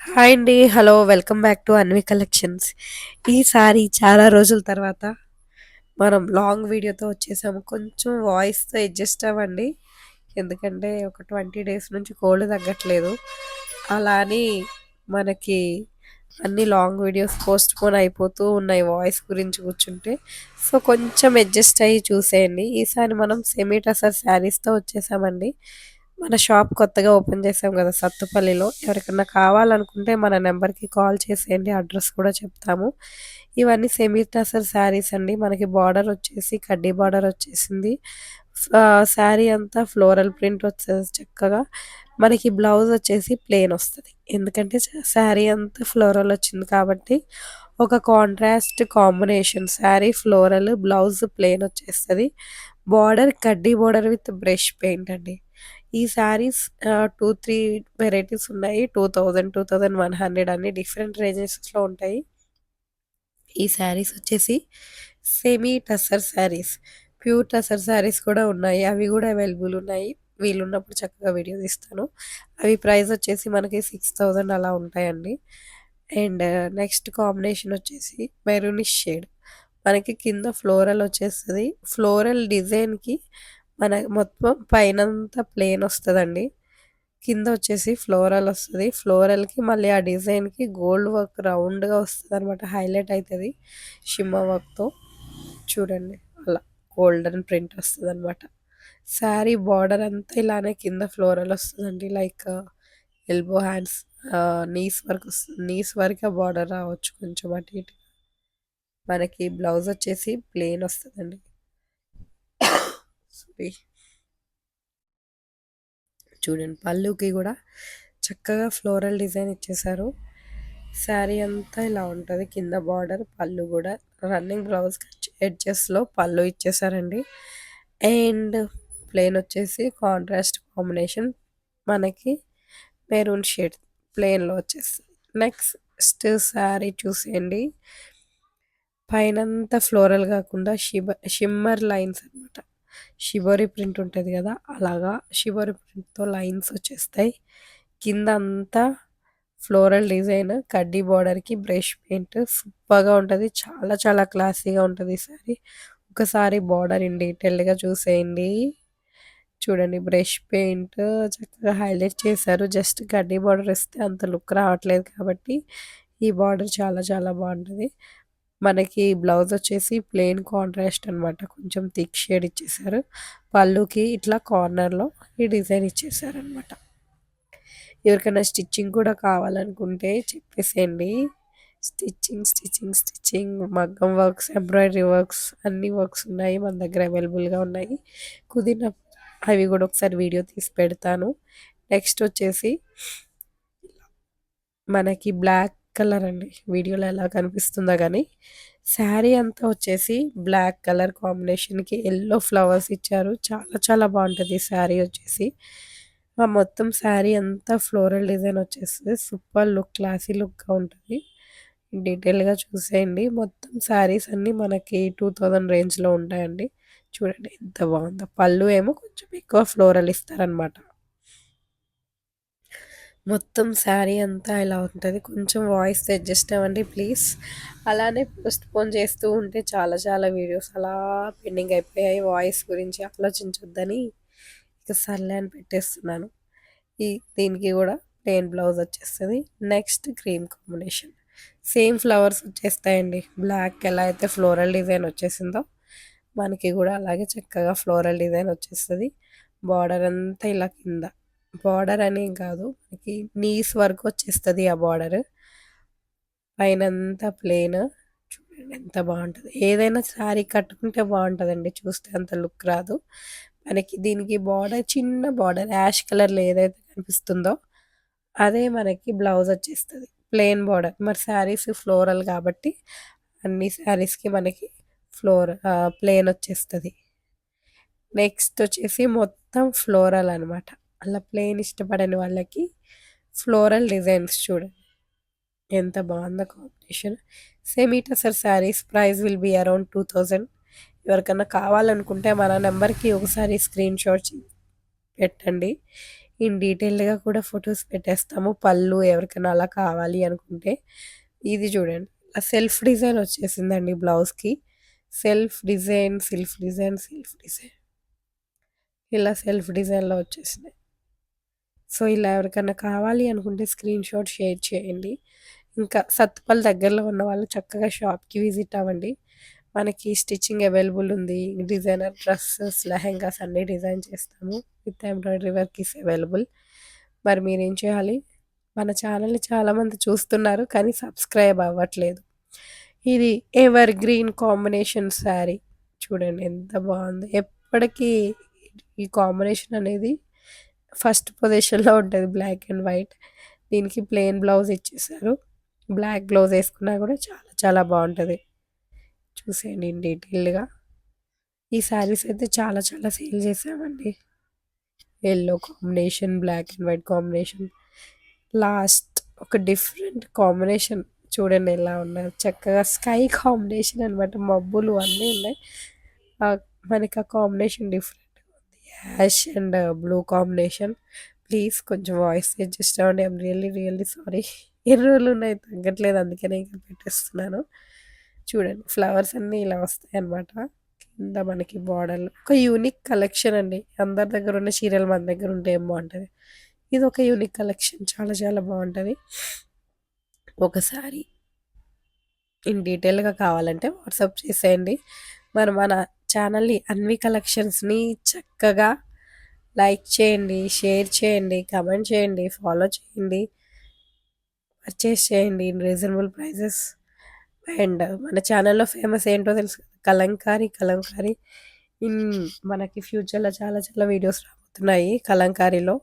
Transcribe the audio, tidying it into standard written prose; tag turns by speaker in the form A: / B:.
A: Hi అండి. Hello. Welcome back to Anvi collections. ఈసారి చాలా రోజుల తర్వాత మనం లాంగ్ వీడియోతో వచ్చేసాము. కొంచెం వాయిస్‌తో అడ్జస్ట్ అవ్వండి. ఎందుకంటే ఒక 20 డేస్ నుంచి కోల్డ్ తగ్గట్లేదు. అలా అని మనకి అన్ని లాంగ్ వీడియోస్ పోస్ట్‌పోన్ అయిపోతూ ఉన్నాయి వాయిస్ గురించి కూర్చుంటే. సో, కొంచెం అడ్జస్ట్ అయ్యి చూసేయండి. ఈసారి మనం సెమీ టసర్ శారీస్‌తో వచ్చేసామండి. మన షాప్ కొత్తగా ఓపెన్ చేసాం కదా సత్తుపల్లిలో. ఎవరికన్నా కావాలనుకుంటే మన నెంబర్‌కి కాల్ చేసేయండి. అడ్రస్ కూడా చెప్తాము. ఇవన్నీ సెమీ టసర్ శారీస్ అండి. మనకి బార్డర్ వచ్చేసి కడ్డీ బార్డర్ వచ్చేసింది. శారీ అంతా ఫ్లోరల్ ప్రింట్ వచ్చేసి చక్కగా మనకి బ్లౌజ్ వచ్చేసి ప్లెయిన్ వస్తది. ఎందుకంటే శారీ అంతా ఫ్లోరల్ వచ్చింది కాబట్టి ఒక contrast combination sari floral blouse plain వచ్చేస్తది. బార్డర్ కడ్డీ బార్డర్ విత్ బ్రష్ పెయింట్ అండి. ఈ శారీస్ 2, 3 వెరైటీస్ ఉన్నాయి. 2000, 2100 అన్ని డిఫరెంట్ రేంజెస్‌లో ఉంటాయి. ఈ శారీస్ వచ్చేసి సెమీ టసర్ శారీస్. ప్యూర్ టసర్ శారీస్ కూడా ఉన్నాయి. అవి కూడా అవైలబుల్ ఉన్నాయి. వీలున్నప్పుడు చక్కగా వీడియో తీస్తాను. అవి ప్రైస్ వచ్చేసి మనకి 6000 అలా ఉంటాయండి. అండ్ నెక్స్ట్ కాంబినేషన్ వచ్చేసి మెరూనిష్ షేడ్. మనకి కింద ఫ్లోరల్ వచ్చేస్తది. ఫ్లోరల్ డిజైన్‌కి మన మొత్తం పైనంతా ప్లెయిన్ వస్తదండి. కింద వచ్చేసి ఫ్లోరల్ వస్తది. ఫ్లోరల్‌కి మళ్ళీ ఆ డిజైన్‌కి గోల్డ్ వర్క్ రౌండ్‌గా వస్తదనమాట. హైలైట్ అయితది షిమ్మర్ వర్క్‌తో. చూడండి అలా గోల్డెన్ ప్రింట్ వస్తదనమాట. శారీ బార్డర్ అంతా ఇలానే కింద ఫ్లోరల్ వస్తదండి. లైక్ ఎల్బో హ్యాండ్స్ నీస్ వరకు వస్తుంది. నీస్ వరకే బార్డర్ రావచ్చు కొంచెం అటు ఇటు. మనకి బ్లౌజ్ వచ్చేసి ప్లెయిన్ వస్తదండి. సారీ. చూడండి పళ్ళుకి కూడా చక్కగా ఫ్లోరల్ డిజైన్ ఇచ్చేసారు. శారీ అంతా ఇలా ఉంటుంది. కింద బార్డర్ పళ్ళు కూడా రన్నింగ్ బ్లౌజ్ ఎడ్జెస్లో పళ్ళు ఇచ్చేసారండి. అండ్ ప్లెయిన్ వచ్చేసి కాంట్రాస్ట్ కాంబినేషన్ మనకి మెరూన్ షేడ్ ప్లెయిన్లో వచ్చేస్తుంది. నెక్స్ట్ శారీ చూసేయండి. పైనంతా ఫ్లోరల్ కాకుండా షిమ్మర్ లైన్స్ అనమాట. షిబోరి ప్రింట్ ఉంటుంది కదా అలాగా షిబోరి ప్రింట్తో లైన్స్ వచ్చేస్తాయి. కింద అంతా ఫ్లోరల్ డిజైన్ కడ్డీ బార్డర్కి బ్రష్ పెయింట్ సూపర్గా ఉంటుంది. చాలా చాలా క్లాసీగా ఉంటుంది ఈ సారీ. ఒకసారి బార్డర్ ఇన్ డీటెయిల్డ్గా చూసేయండి. చూడండి బ్రష్ పెయింట్ చక్కగా హైలైట్ చేశారు. జస్ట్ కడ్డీ బార్డర్ ఇస్తే అంత లుక్ రావట్లేదు కాబట్టి ఈ బార్డర్ చాలా చాలా బాగుంటుంది. మనకి బ్లౌజ్ వచ్చేసి ప్లెయిన్ కాంట్రాస్ట్ అనమాట. కొంచెం థిక్ షేడ్ ఇచ్చేసారు. పళ్ళుకి ఇట్లా కార్నర్లో ఈ డిజైన్ ఇచ్చేసారనమాట. ఎవరికైనా స్టిచ్చింగ్ కూడా కావాలనుకుంటే చెప్పేసేయండి. స్టిచ్చింగ్ మగ్గం వర్క్స్, ఎంబ్రాయిడరీ వర్క్స్ అన్ని వర్క్స్ ఉన్నాయి మన దగ్గర అవైలబుల్గా ఉన్నాయి. కుదిరిన అవి కూడా ఒకసారి వీడియో తీసి పెడతాను. నెక్స్ట్ వచ్చేసి మనకి బ్లాక్ కలర్ అండి. వీడియోలో ఎలా కనిపిస్తుందో కానీ శారీ అంతా వచ్చేసి బ్లాక్ కలర్ కాంబినేషన్కి ఎల్లో ఫ్లవర్స్ ఇచ్చారు. చాలా చాలా బాగుంటుంది శారీ వచ్చేసి. ఆ మొత్తం శారీ అంతా ఫ్లోరల్ డిజైన్ వచ్చేస్తుంది. సూపర్ లుక్ క్లాసీ లుక్గా ఉంటుంది. డీటెయిల్గా చూసేయండి. మొత్తం శారీస్ అన్నీ మనకి 2000 రేంజ్లో ఉంటాయండి. చూడండి ఎంత బాగుందో. పళ్ళు ఏమో కొంచెం ఎక్కువ ఫ్లోరల్ ఇస్తారనమాట. మొత్తం శారీ అంతా ఇలా ఉంటుంది. కొంచెం వాయిస్ అడ్జస్ట్ అవ్వండి ప్లీజ్. అలానే పోస్ట్‌పోన్ చేస్తూ ఉంటే చాలా చాలా వీడియోస్ అలా పెండింగ్ అయిపోయాయి. వాయిస్ గురించి ఆలోచించొద్దని ఇక సర్లే అని పెట్టేస్తున్నాను. ఈ దీనికి కూడా ప్లెయిన్ బ్లౌజ్ వచ్చేస్తది. Next cream combination. Same flowers వచ్చేస్తాయండి. బ్లాక్ ఎలా అయితే ఫ్లోరల్ డిజైన్ వచ్చేసిందో మనకి కూడా అలాగే చక్కగా ఫ్లోరల్ డిజైన్ వచ్చేస్తది. బార్డర్ అంతా ఇలా కింద బార్డర్ అని కాదు మనకి నీస్ వరకు వచ్చేస్తుంది ఆ బార్డర్. పైనంతా ప్లెయిన్. చూడండి ఎంత బాగుంటుంది. ఏదైనా శారీ కట్టుకుంటే బాగుంటుందండి. చూస్తే అంత లుక్ రాదు. మనకి దీనికి బార్డర్ చిన్న బార్డర్ యాష్ కలర్లో ఏదైతే కనిపిస్తుందో అదే మనకి బ్లౌజ్ వచ్చేస్తుంది. Plain border. మరి శారీస్ ఫ్లోరల్ కాబట్టి అన్ని శారీస్కి మనకి ప్లెయిన్ వచ్చేస్తుంది. నెక్స్ట్ వచ్చేసి మొత్తం ఫ్లోరల్ అనమాట. అలా ప్లెయిన్ ఇష్టపడని వాళ్ళకి ఫ్లోరల్ డిజైన్స్ చూడండి ఎంత బాగుందో combination. Semi tussar saris price will be around 2000. ఎవరికన్నా కావాలనుకుంటే మన నెంబర్కి ఒకసారి స్క్రీన్ షాట్ పెట్టండి. ఇన్ డీటెయిల్డ్‌గా కూడా ఫోటోస్ పెట్టేస్తాము. పళ్ళు ఎవరికైనా అలా కావాలి అనుకుంటే. ఇది చూడండి. సెల్ఫ్ డిజైన్ వచ్చేసిందండి బ్లౌజ్‌కి. Self design, self design, self design. ఇలా సెల్ఫ్ డిజైన్‌లో వచ్చేసినాయి. సో, ఇలా ఎవరికన్నా కావాలి అనుకుంటే స్క్రీన్‌షాట్ షేర్ చేయండి. ఇంకా సత్తుపల్లి దగ్గరలో ఉన్న వాళ్ళు చక్కగా షాప్‌కి విజిట్ అవ్వండి. మనకి స్టిచ్చింగ్ అవైలబుల్ ఉంది. డిజైనర్ డ్రెసెస్, లెహెంగాస్ అన్నీ డిజైన్ చేస్తాము. With embroidery work is available. మరి మీరేం చేయాలి? మన ఛానల్‌ని చాలామంది చూస్తున్నారు. కానీ సబ్స్క్రైబ్ అవ్వట్లేదు. ఇది ఎవర్ గ్రీన్ కాంబినేషన్ శారీ. చూడండి ఎంత బావుంది. ఎప్పటికీ ఈ కాంబినేషన్ అనేది ఫస్ట్ పొజిషన్‌లో ఉంటది బ్లాక్ అండ్ వైట్. దీనికి ప్లెయిన్ బ్లౌజ్ ఇచ్చేసారు. బ్లాక్ బ్లౌజ్ ఏసుకున్నా కూడా చాలా చాలా బావుంటది. చూసేయండి ఇన్ డీటెయిల్డ్‌గా. ఈ శారీస్ అయితే చాలా చాలా సేల్ చేసామండి. Yellow combination, black and white combination. Last ఒక డిఫరెంట్ కాంబినేషన్ చూడండి ఎలా ఉన్నదో. చక్కగా స్కై కాంబినేషన్ అనమాట. మబ్బులు అన్నీ ఉన్నాయి. ఆహ్, మనకి ఆ కాంబినేషన్ డిఫరెంట్‌గా ఉంది. Ash and blue combination. Please కొంచెం వాయిస్ అడ్జస్ట్ అవ్వండి. I am really really sorry. ఎన్ని రోజులున్నాయి తగ్గట్లేదు. అందుకనే ఇంక పెట్టేస్తున్నాను. చూడండి ఫ్లవర్స్ అన్నీ ఇలా వస్తాయన్నమాట. కింద మనకి బోర్డర్‌లో ఒక యూనిక్ కలెక్షన్ అండి. అందరి దగ్గర ఉన్న చీరలు మన దగ్గర ఉంటే ఏం బావుంటది. ఇదొక యూనిక్ కలెక్షన్. చాలా చాలా బావుంటది. ఒకసారి ఇన్ డీటెయిల్‌గా కావాలంటే వాట్సాప్ చేసేయండి. మరి మన ఛానల్‌ని అన్వి కలెక్షన్స్‌ని చక్కగా లైక్ చేయండి, షేర్ చేయండి, కామెంట్ చేయండి, ఫాలో చేయండి, పర్చేస్ చేయండి ఇన్ రీజనబుల్ ప్రైజెస్. అండ్ మన ఛానల్‌లో ఫేమస్ ఏంటో తెలుసు కదా! కలంకారీ, కలంకారీ. ఇన్ మనకి ఫ్యూచర్‌లో చాలా చాలా వీడియోస్ రాబోతున్నాయి కలంకారీలో.